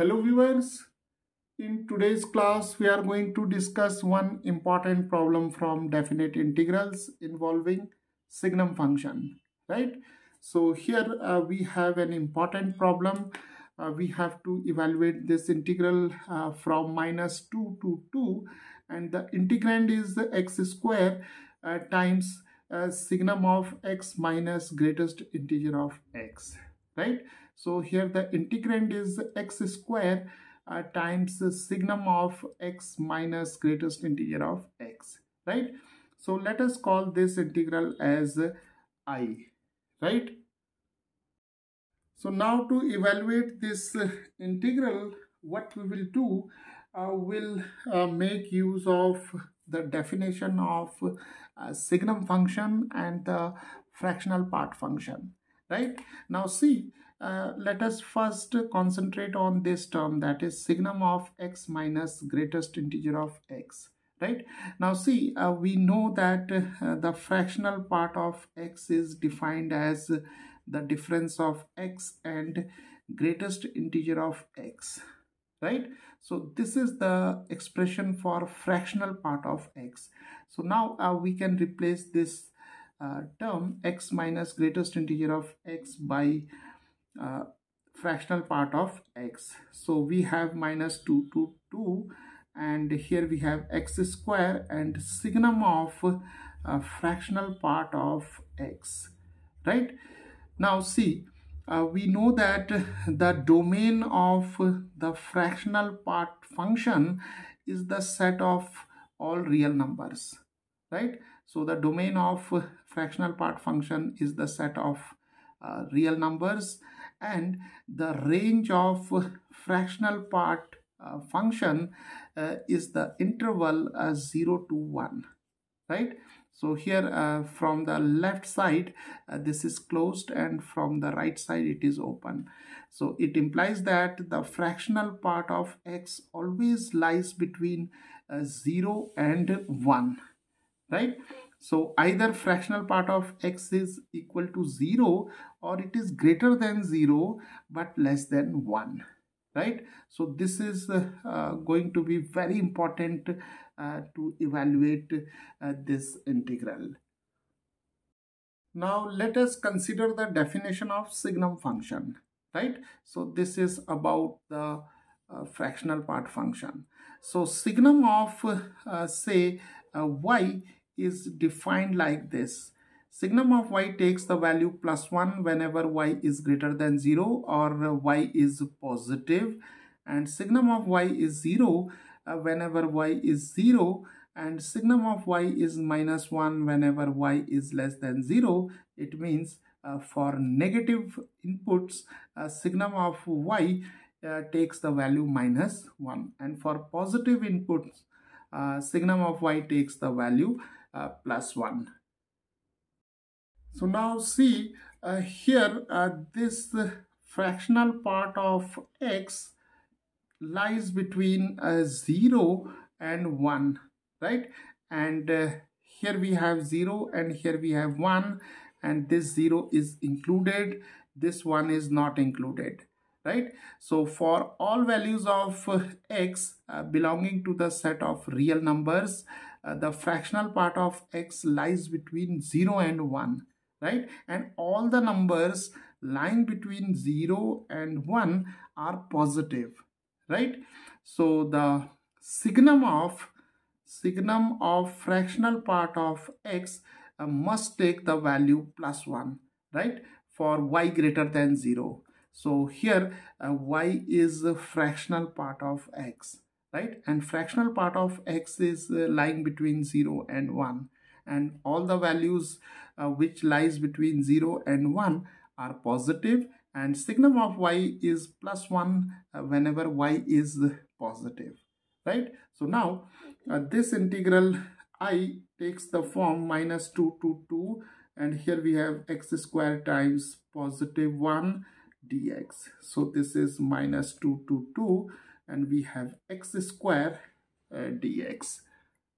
Hello viewers, in today's class we are going to discuss one important problem from definite integrals involving Signum function, right? So here we have an important problem. We have to evaluate this integral from -2 to 2, and the integrand is the x square times signum of x minus greatest integer of x, right? So here the integrand is x square times the signum of x minus greatest integer of x, right? So let us call this integral as I, right? So now to evaluate this integral, what we will do, we'll make use of the definition of signum function and the fractional part function, right? Now see, let us first concentrate on this term, that is signum of x minus greatest integer of x, right? Now see, we know that the fractional part of x is defined as the difference of x and greatest integer of x, right? So this is the expression for fractional part of x. So now we can replace this term x minus greatest integer of x by fractional part of x. So we have -2 to 2, and here we have x square and signum of fractional part of x, right? Now see, we know that the domain of the fractional part function is the set of all real numbers, right? So the domain of fractional part function is the set of real numbers, and the range of fractional part function is the interval 0 to 1, right? So here from the left side this is closed, and from the right side it is open. So it implies that the fractional part of x always lies between 0 and 1, right? So either fractional part of x is equal to 0, or it is greater than 0 but less than 1, right? So this is going to be very important to evaluate this integral. Now let us consider the definition of signum function, right? So this is about the fractional part function. So signum of say y is defined like this. Signum of y takes the value +1 whenever y is greater than 0 or y is positive, and signum of y is 0 whenever y is 0, and signum of y is -1 whenever y is less than 0. It means for negative inputs, signum of y takes the value -1, and for positive inputs, signum of y takes the value +1. So now see, here this fractional part of x lies between 0 and 1, right? And here we have 0 and here we have 1, and this 0 is included, this 1 is not included, right? So for all values of x belonging to the set of real numbers, the fractional part of x lies between 0 and 1, right? And all the numbers lying between 0 and 1 are positive, right? So the signum of fractional part of x must take the value +1, right, for y greater than 0. So here y is a fractional part of x, right? And fractional part of x is lying between 0 and 1, and all the values which lies between 0 and 1 are positive, and signum of y is +1 whenever y is positive, right? So now this integral I takes the form -2 to 2, and here we have x square times +1 dx. So this is -2 to 2, and we have x square dx,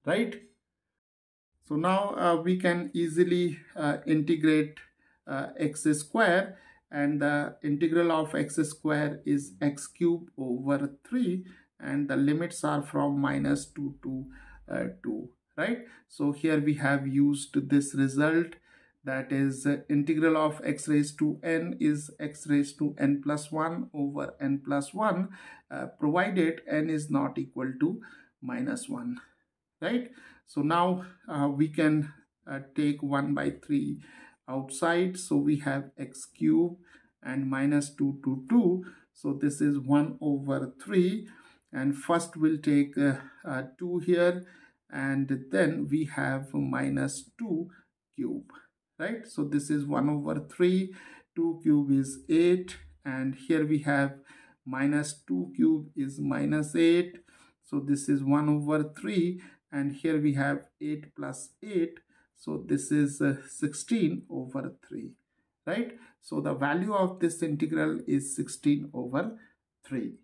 right? So now we can easily integrate x square, and the integral of x square is x cube over 3, and the limits are from -2 to 2, right? So here we have used this result, that is integral of x raised to n is x raised to n plus 1 over n plus 1, provided n is not equal to -1, right? So now we can take 1 by 3 outside, so we have x cube and -2 to 2, so this is 1 over 3, and first we'll take 2 here, and then we have -2 cube, right? So this is 1 over 3, 2 cube is 8, and here we have -2 cube is -8, so this is 1 over 3, and here we have 8 plus 8, so this is 16 over 3, right? So the value of this integral is 16 over 3.